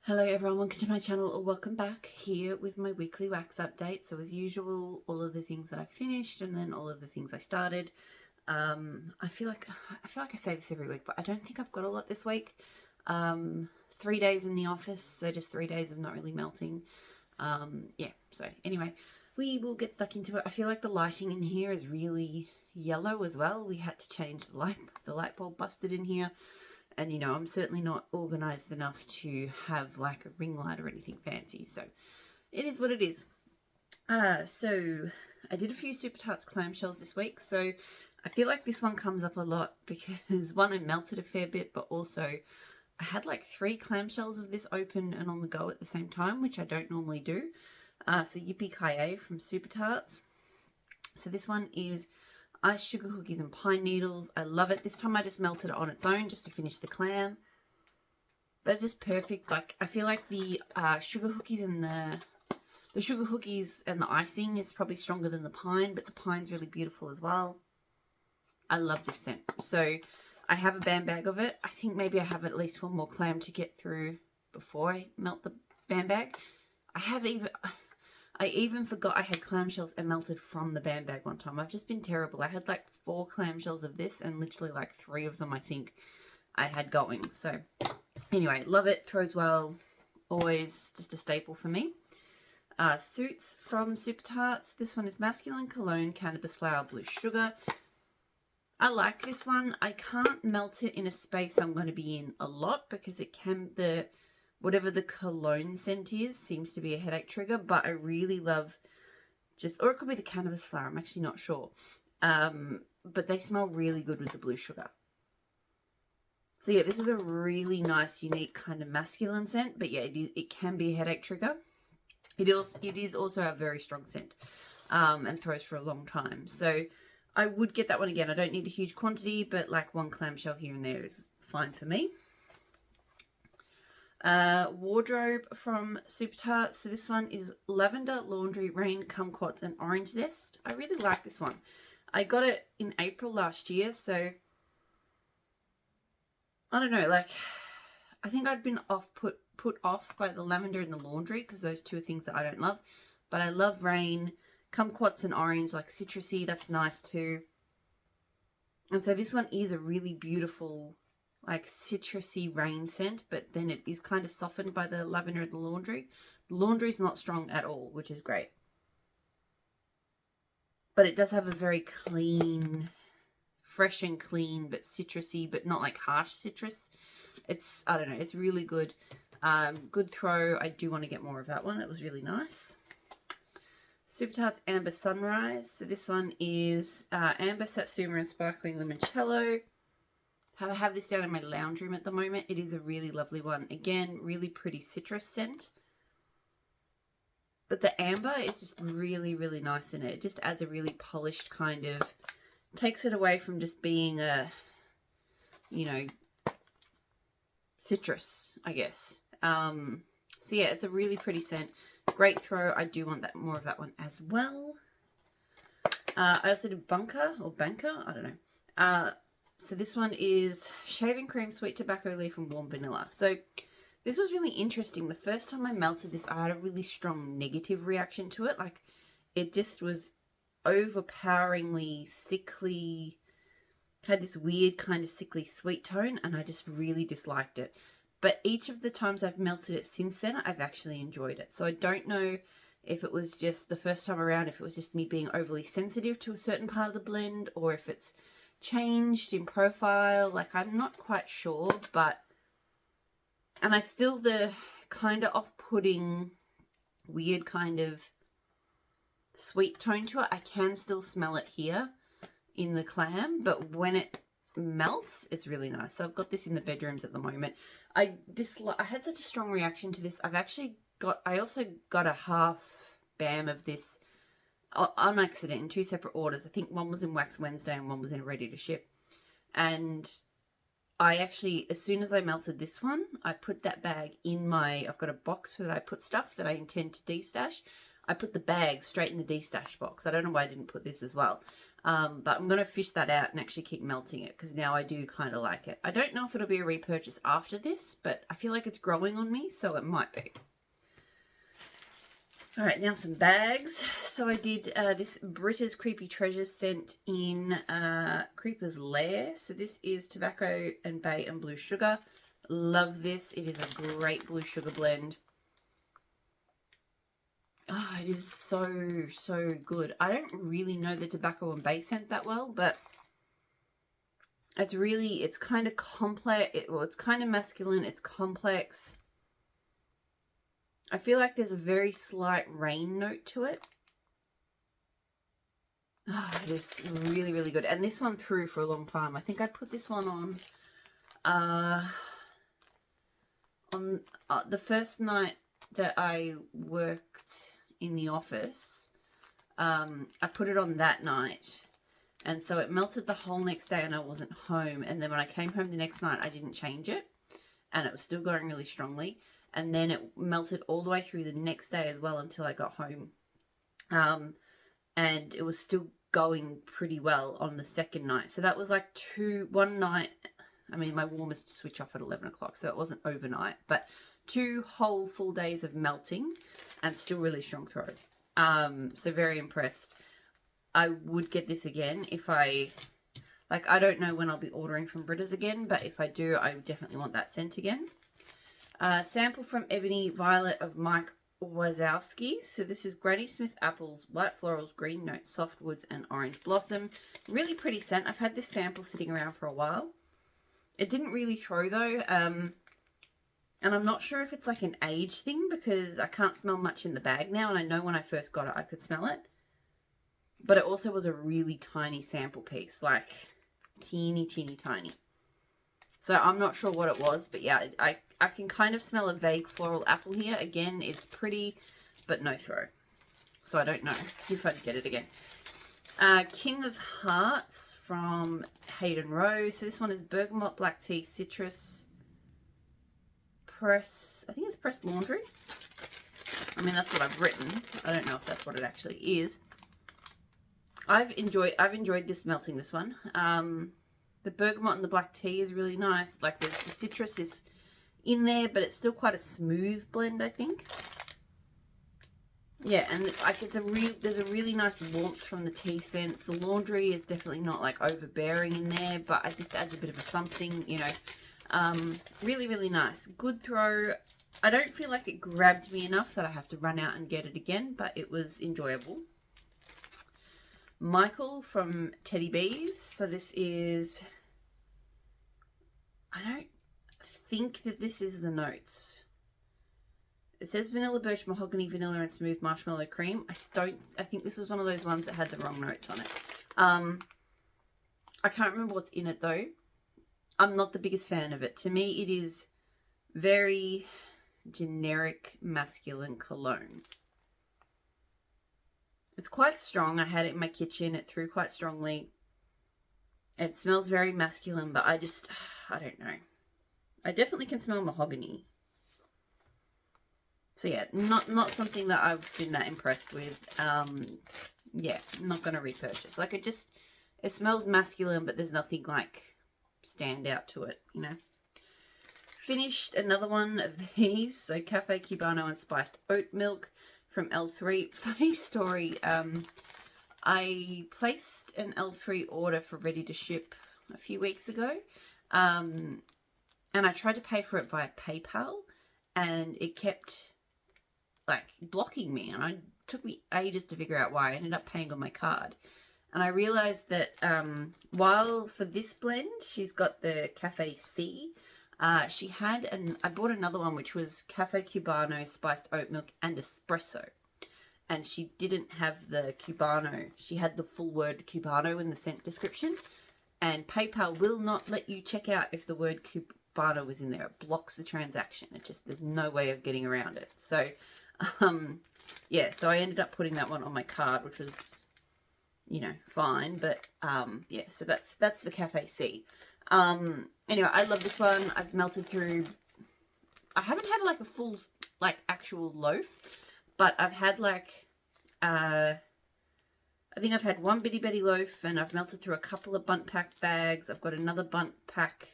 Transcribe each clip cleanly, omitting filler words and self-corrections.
Hello everyone, welcome to my channel, or welcome back here with my weekly wax update. So as usual, all of the things that I finished and then all of the things I started. I feel like I say this every week, but I don't think I've got a lot this week. 3 days in the office, so just 3 days of not really melting. Yeah, so anyway, we will get stuck into it. I feel like the lighting in here is really yellow as well. We had to change the light bulb busted in here. And, you know, I'm certainly not organised enough to have like a ring light or anything fancy. So it is what it is. So I did a few Super Tarts clamshells this week. So I feel like this one comes up a lot because one, I melted a fair bit, but also I had like 3 clamshells of this open and on the go at the same time, which I don't normally do. So Yippee-ki-yay from Super Tarts. So this one is iced sugar cookies and pine needles. I love it. This time I just melted it on its own just to finish the clam. But it's just perfect. Like, I feel like the sugar cookies and the sugar cookies and the icing is probably stronger than the pine, but the pine's really beautiful as well. I love this scent. So I have a band bag of it. I think maybe I have at least one more clam to get through before I melt the band bag. I even forgot I had clamshells and melted from the band bag one time. I've just been terrible. I had like 4 clamshells of this and literally like 3 of them I think I had going. So anyway, love it. Throws well. Always just a staple for me. Suits from Super Tarts. This one is Masculine Cologne, Cannabis Flower, Blue Sugar. I like this one. I can't melt it in a space I'm going to be in a lot because it can, whatever the cologne scent is, seems to be a headache trigger, but I really love or it could be the cannabis flower, I'm actually not sure. But they smell really good with the blue sugar. So yeah, this is a really nice, unique kind of masculine scent, but yeah, it can be a headache trigger. It is also a very strong scent, and throws for a long time. So I would get that one again. I don't need a huge quantity, but like 1 clamshell here and there is fine for me. Wardrobe from Super Tarts. So this one is Lavender, Laundry, Rain, Kumquats, and Orange Zest. I really like this one. I got it in April last year, so I don't know, like, I think I'd been put off by the lavender and the laundry because those 2 are things that I don't love. But I love Rain, Kumquats, and Orange, like citrusy, that's nice too. And so this one is a really beautiful, like citrusy rain scent, but then it is kind of softened by the lavender and the laundry. The laundry is not strong at all, which is great. But it does have a very clean, fresh and clean, but citrusy, but not like harsh citrus. It's, I don't know, it's really good. Good throw. I do want to get more of that one. It was really nice. Super Tarts Amber Sunrise. So this one is Amber, Satsuma, and Sparkling Limoncello. I have this down in my lounge room at the moment. It is a really lovely one. Again, really pretty citrus scent. But the amber is just really, really nice in it. It just adds a really polished kind of, takes it away from just being a, you know, citrus, I guess. So yeah, it's a really pretty scent. Great throw. I do want more of that one as well. I also did Banker, I don't know. So this one is Shaving Cream, Sweet Tobacco Leaf, and Warm Vanilla. So this was really interesting. The first time I melted this, I had a really strong negative reaction to it. Like, it just was overpoweringly sickly, had this weird kind of sickly sweet tone, and I just really disliked it. But each of the times I've melted it since then, I've actually enjoyed it. So I don't know if it was just the first time around, if it was just me being overly sensitive to a certain part of the blend, or if it's changed in profile. Like, I'm not quite sure, but, and I still, the kind of off-putting, weird kind of sweet tone to it, I can still smell it here in the clam, but when it melts, it's really nice. So I've got this in the bedrooms at the moment. I had such a strong reaction to this. I also got a half bam of this on accident in 2 separate orders. I think one was in Wax Wednesday and one was in Ready to Ship. And I actually, as soon as I melted this one, I put that bag in I've got a box where I put stuff that I intend to destash. I put the bag straight in the destash box. I don't know why I didn't put this as well. But I'm going to fish that out and actually keep melting it because now I do kind of like it. I don't know if it'll be a repurchase after this, but I feel like it's growing on me, so it might be. All right, now some bags. So I did this Britta's Creepy Treasure sent in Creeper's Lair. So this is tobacco and bay and blue sugar. Love this. It is a great blue sugar blend. Oh, it is so, so good. I don't really know the tobacco and bay scent that well, but it's kind of complex. It's kind of masculine. It's complex. I feel like there's a very slight rain note to it. Oh, it is really, really good. And this one threw for a long time. I think I put this one on the first night that I worked in the office. I put it on that night. And so it melted the whole next day and I wasn't home. And then when I came home the next night, I didn't change it. And it was still going really strongly. And then it melted all the way through the next day as well until I got home. And it was still going pretty well on the second night. So that was like one night. I mean, my warmers switch off at 11 o'clock, so it wasn't overnight. But 2 whole full days of melting and still really strong throw. So very impressed. I would get this again if I don't know when I'll be ordering from Britta's again, but if I do, I definitely want that scent again. Sample from Ebony Violet of Mike Wazowski. So this is Granny Smith apples, white florals, green notes, softwoods, and orange blossom. Really pretty scent. I've had this sample sitting around for a while. It didn't really throw though, and I'm not sure if it's like an age thing because I can't smell much in the bag now, and I know when I first got it I could smell it. But it also was a really tiny sample piece, like teeny tiny. So I'm not sure what it was, but yeah, I can kind of smell a vague floral apple here. Again, it's pretty, but no throw. So I don't know if I'd get it again. King of Hearts from Hayden Rose. So this one is bergamot, black tea, citrus, I think it's pressed laundry. I mean, that's what I've written. I don't know if that's what it actually is. I've enjoyed this melting this one. The bergamot and the black tea is really nice. Like the citrus is in there, but it's still quite a smooth blend, I think. Yeah, and like there's a really nice warmth from the tea scents. The laundry is definitely not like overbearing in there, but it just adds a bit of a something, you know. Really, really nice. Good throw. I don't feel like it grabbed me enough that I have to run out and get it again, but it was enjoyable. Michael from Teddy Bees. So this is, I don't think that this is the notes. It says vanilla birch, mahogany, vanilla, and smooth marshmallow cream. I think this is one of those ones that had the wrong notes on it. I can't remember what's in it though. I'm not the biggest fan of it. To me, it is very generic masculine cologne. It's quite strong. I had it in my kitchen. It threw quite strongly. It smells very masculine, but I don't know. I definitely can smell mahogany. So yeah, not something that I've been that impressed with. Yeah, not going to repurchase. Like it smells masculine, but there's nothing like stand out to it, you know. Finished another one of these. So Cafe Cubano and Spiced Oat Milk from L3. Funny story. I placed an L3 order for ready to ship a few weeks ago. And I tried to pay for it via PayPal and it kept like blocking me, and it took me ages to figure out why. I ended up paying on my card. And I realized that while for this blend, she's got the Cafe C, she had, I bought another one, which was Cafe Cubano, Spiced Oat Milk, and Espresso. And she didn't have the Cubano. She had the full word Cubano in the scent description. And PayPal will not let you check out if the word Cubano is in there. It blocks the transaction. There's no way of getting around it. So, yeah, so I ended up putting that one on my card, which was, you know, fine. But, yeah, so that's the Cafe C. Anyway, I love this one. I've melted through, I haven't had like a full, like actual loaf, but I've had like, I think I've had one Bitty Betty loaf and I've melted through a couple of Bundt pack bags. I've got another Bundt pack,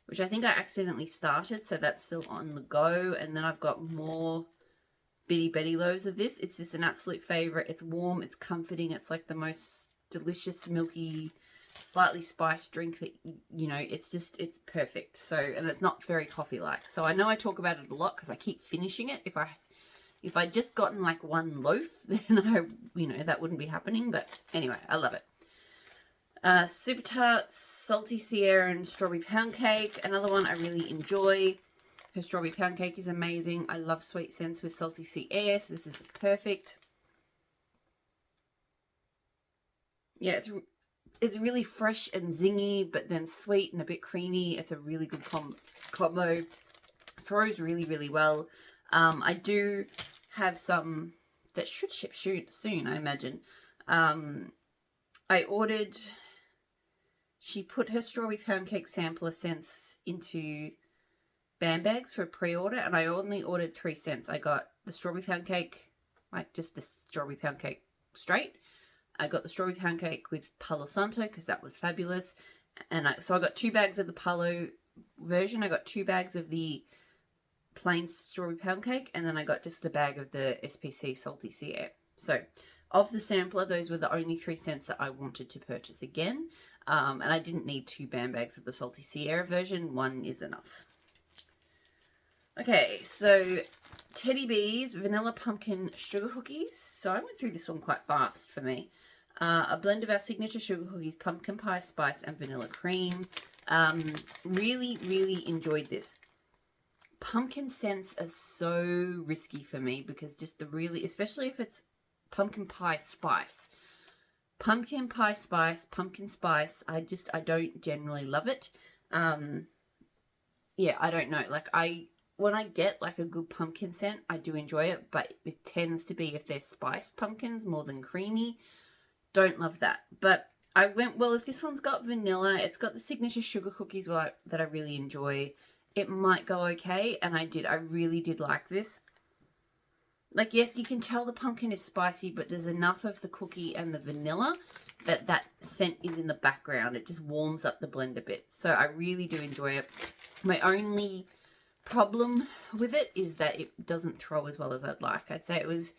which I think I accidentally started, so that's still on the go. And then I've got more Bitty Betty loaves of this. It's just an absolute favorite. It's warm, it's comforting, it's like the most delicious, milky, slightly spiced drink that, you know, it's perfect. So, and it's not very coffee-like. So I know I talk about it a lot because I keep finishing it. If I just gotten like one loaf, then that wouldn't be happening. But anyway, I love it. Super Tarts, Salty Sierra and Strawberry Pound Cake. Another one I really enjoy. Her Strawberry Pound Cake is amazing. I love sweet scents with Salty Sea Air, so this is perfect. Yeah, it's really fresh and zingy, but then sweet and a bit creamy. It's a really good combo. Throws really, really well. I do have some that should ship soon, I imagine. I ordered... She put her Strawberry Pound Cake sampler scents into band bags for pre-order, and I only ordered 3 scents. I got the Strawberry Pound Cake, like just the Strawberry Pound Cake straight. I got the Strawberry Pound Cake with Palo Santo because that was fabulous. And so I got 2 bags of the Palo version. I got 2 bags of the plain Strawberry Pound Cake, and then I got just the bag of the SPC Salty Sea Air. So of the sampler, those were the only 3 scents that I wanted to purchase again. And I didn't need 2 band bags of the Salty Sierra version. 1 is enough. Okay, so Teddy Bees Vanilla Pumpkin Sugar Cookies. So I went through this one quite fast for me. A blend of our signature sugar cookies, pumpkin pie spice and vanilla cream. Really, really enjoyed this. Pumpkin scents are so risky for me because just especially if it's pumpkin pie spice. Pumpkin pie spice, pumpkin spice, I don't generally love it. Yeah, I don't know. Like when I get like a good pumpkin scent, I do enjoy it, but it tends to be if they're spiced pumpkins more than creamy. Don't love that. But I went, well, if this one's got vanilla, it's got the signature sugar cookies that I really enjoy. It might go okay, and I really did like this. Like, yes, you can tell the pumpkin is spicy, but there's enough of the cookie and the vanilla that scent is in the background. It just warms up the blend a bit. So I really do enjoy it. My only problem with it is that it doesn't throw as well as I'd like. I'd say it was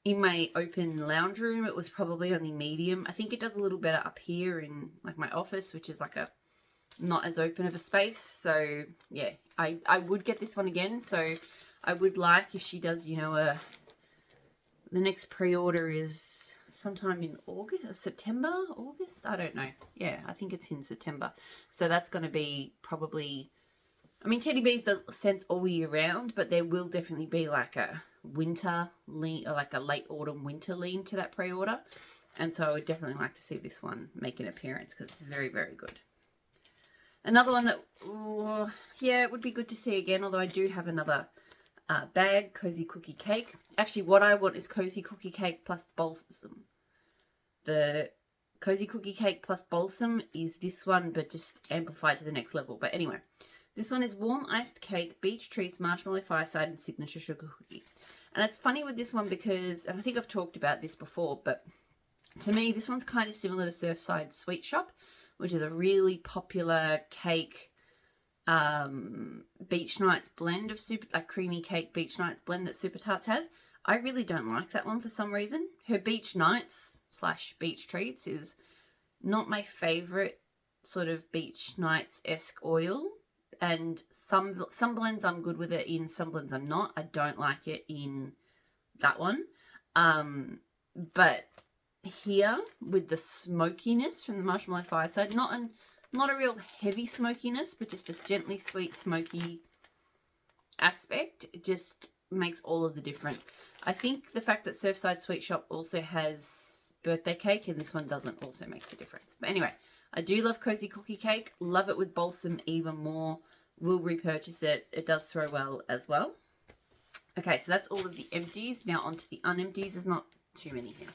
in my open lounge room, it was probably only medium. I think it does a little better up here in like my office, which is like a not as open of a space. So yeah, I would get this one again. So I would like if she does, the next pre-order is sometime in August or September, August? I don't know. Yeah, I think it's in September. So that's going to be probably, I mean, Teddy Bees does scents all year round, but there will definitely be like a winter lean or like a late autumn winter lean to that pre-order. And so I would definitely like to see this one make an appearance because it's very, very good. Another one that, yeah, it would be good to see again, although I do have another bag, Cozy Cookie Cake. Actually, what I want is Cozy Cookie Cake plus Balsam. The Cozy Cookie Cake plus Balsam is this one, but just amplified to the next level. But anyway, this one is Warm Iced Cake, Beach Treats, Marshmallow Fireside, and Signature Sugar Cookie. And it's funny with this one because, and I think I've talked about this before, but to me, this one's kind of similar to Surfside Sweet Shop, which is a really popular cake beach nights blend of creamy cake beach nights blend that Super Tarts has. I really don't like that one for some reason. Her beach nights / beach treats is not my favorite sort of beach nights-esque oil, and some blends I'm good with it in, some blends I'm not. I don't like it in that one. But here with the smokiness from the Marshmallow Fireside, not a real heavy smokiness, but just a gently sweet, smoky aspect. It just makes all of the difference. I think the fact that Surfside Sweet Shop also has birthday cake and this one doesn't also makes a difference. But anyway, I do love Cozy Cookie Cake. Love it with Balsam even more. Will repurchase it. It does throw well as well. Okay, so that's all of the empties. Now onto the unempties. There's not too many here.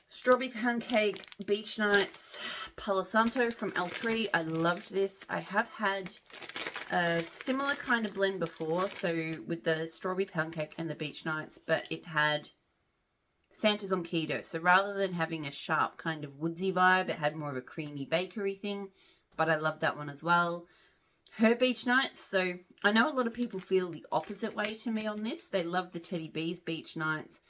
Strawberry Pound Cake, Beach Nights, Palo Santo from L3. I loved this. I have had a similar kind of blend before, so with the Strawberry Pound Cake and the Beach Nights, but it had Santa's on keto. So rather than having a sharp kind of woodsy vibe, it had more of a creamy bakery thing. But I love that one as well. Her Beach Nights. So I know a lot of people feel the opposite way to me on this. They love the Teddy B's Beach Nights.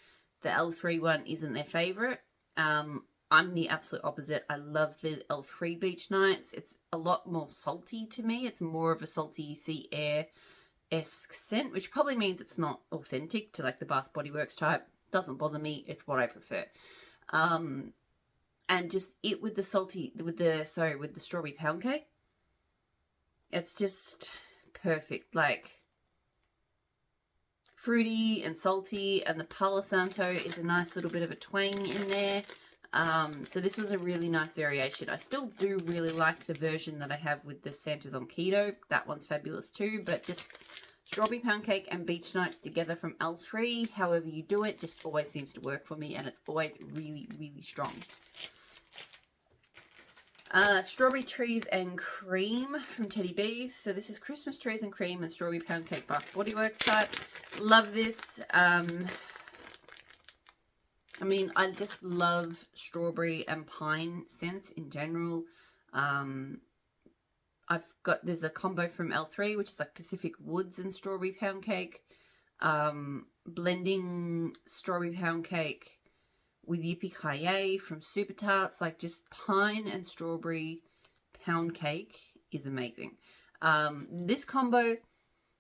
The L3 one isn't their favourite. I'm the absolute opposite. I love the L3 Beach Nights. It's a lot more salty to me. It's more of a salty sea air-esque scent, which probably means it's not authentic to like the Bath Body Works type. Doesn't bother me. It's what I prefer. And just it with the strawberry pound cake. It's just perfect. Like fruity and salty, and the Palo Santo is a nice little bit of a twang in there. So this was a really nice variation. I still do really like the version that I have with the Santa's on Keto. That one's fabulous too, but just strawberry pound cake and beach nights together from L3, however you do it, just always seems to work for me, and it's always really, really strong. Strawberry trees and cream from Teddy B's. So this is Christmas trees and cream and strawberry pound cake Bath Body Works type. Love this. I mean, I just love strawberry and pine scents in general. There's a combo from L3, which is like Pacific Woods and strawberry pound cake. Blending strawberry pound cake with Yippee-Ki-Yay from Super Tarts. Like just pine and strawberry pound cake is amazing. This combo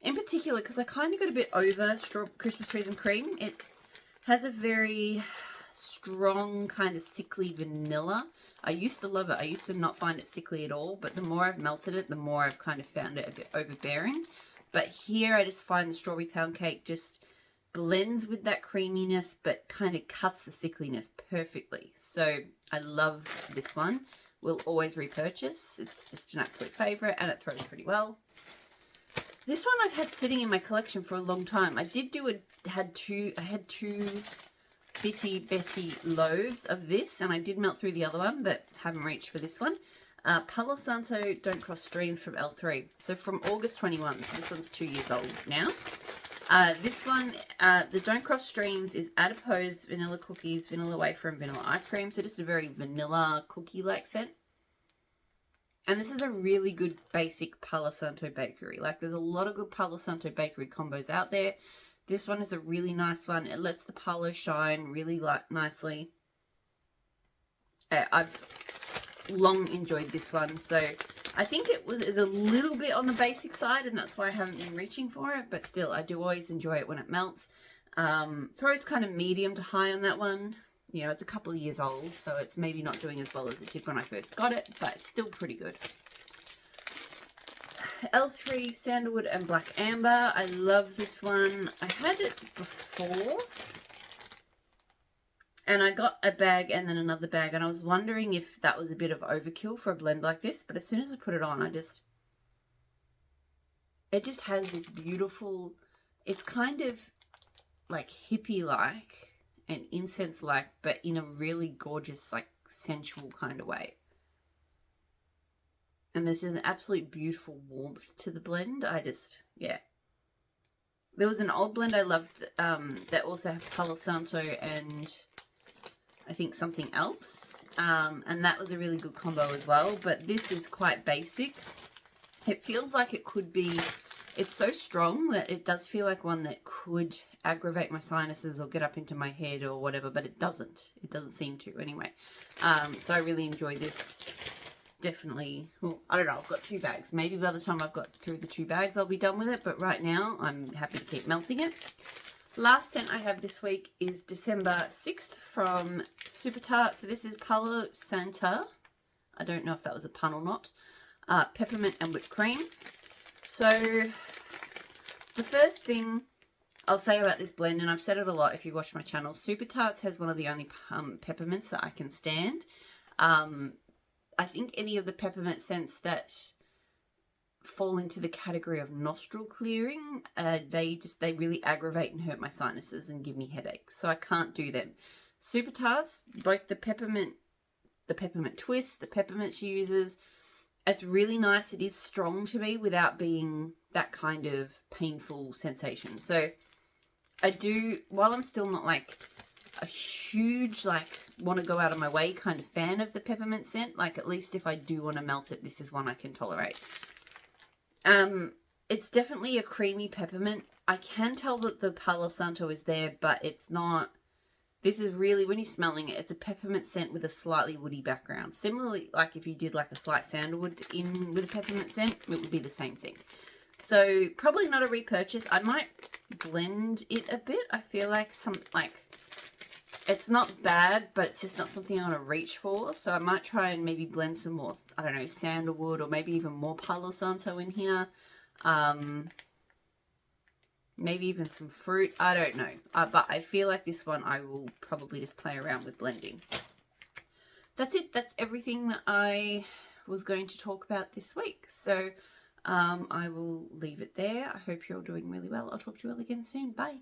in particular, because I kind of got a bit over Christmas trees and cream. It has a very strong kind of sickly vanilla. I used to love it. I used to not find it sickly at all, but the more I've melted it, the more I've kind of found it a bit overbearing. But here I just find the strawberry pound cake just blends with that creaminess, but kind of cuts the sickliness perfectly. So I love this one. Will always repurchase. It's just an absolute favorite, and it throws pretty well. This one I've had sitting in my collection for a long time. I had two Bitty Betty loaves of this, and I did melt through the other one, but haven't reached for this one. Palo Santo Don't Cross Streams from L3. So from August 21, so this one's 2 years old now. This one, the Don't Cross Streams is adipose, vanilla cookies, vanilla wafer, and vanilla ice cream. So just a very vanilla cookie-like scent. And this is a really good basic Palo Santo bakery. Like there's a lot of good Palo Santo bakery combos out there. This one is a really nice one. It lets the Palo shine really nicely. I've long enjoyed this one. So I think it's a little bit on the basic side, and that's why I haven't been reaching for it. But still, I do always enjoy it when it melts. Throws kind of medium to high on that one. You know, it's a couple of years old, so it's maybe not doing as well as it did when I first got it, but it's still pretty good. L3 Sandalwood and Black Amber. I love this one. I had it before, and I got a bag and then another bag, and I was wondering if that was a bit of overkill for a blend like this, but as soon as I put it on, it just has this beautiful, it's kind of like hippie-like and incense-like, but in a really gorgeous, like sensual kind of way. And there's an absolute beautiful warmth to the blend. Yeah. There was an old blend I loved that also had Palo Santo and I think something else. And that was a really good combo as well. But this is quite basic. It feels like it could be, it's so strong that it does feel like one that could aggravate my sinuses or get up into my head or whatever, but it doesn't. It doesn't seem to anyway. So I really enjoy this. Definitely, well, I don't know, I've got 2 bags. Maybe by the time I've got through the 2 bags, I'll be done with it. But right now, I'm happy to keep melting it. Last scent I have this week is December 6th from Super Tarts. So this is Palo Santo. I don't know if that was a pun or not. Peppermint and whipped cream. So the first thing I'll say about this blend, and I've said it a lot if you watch my channel, Super Tarts has one of the only peppermints that I can stand. I think any of the peppermint scents that fall into the category of nostril clearing, they really aggravate and hurt my sinuses and give me headaches. So I can't do them. Super Tarts, both the peppermint twist, the peppermint she uses, it's really nice. It is strong to me without being that kind of painful sensation. So I do, while I'm still not like a huge, like, want to go out of my way kind of fan of the peppermint scent. Like, at least if I do want to melt it, this is one I can tolerate. It's definitely a creamy peppermint. I can tell that the Palo Santo is there, but it's not. This is really, when you're smelling it, it's a peppermint scent with a slightly woody background. Similarly, like if you did like a slight sandalwood in with a peppermint scent, it would be the same thing. So probably not a repurchase. I might blend it a bit. I feel like it's not bad, but it's just not something I want to reach for. So I might try and maybe blend some more, I don't know, sandalwood or maybe even more Palo Santo in here. Maybe even some fruit. I don't know. But I feel like this one I will probably just play around with blending. That's it. That's everything that I was going to talk about this week. So I will leave it there. I hope you're all doing really well. I'll talk to you all again soon. Bye.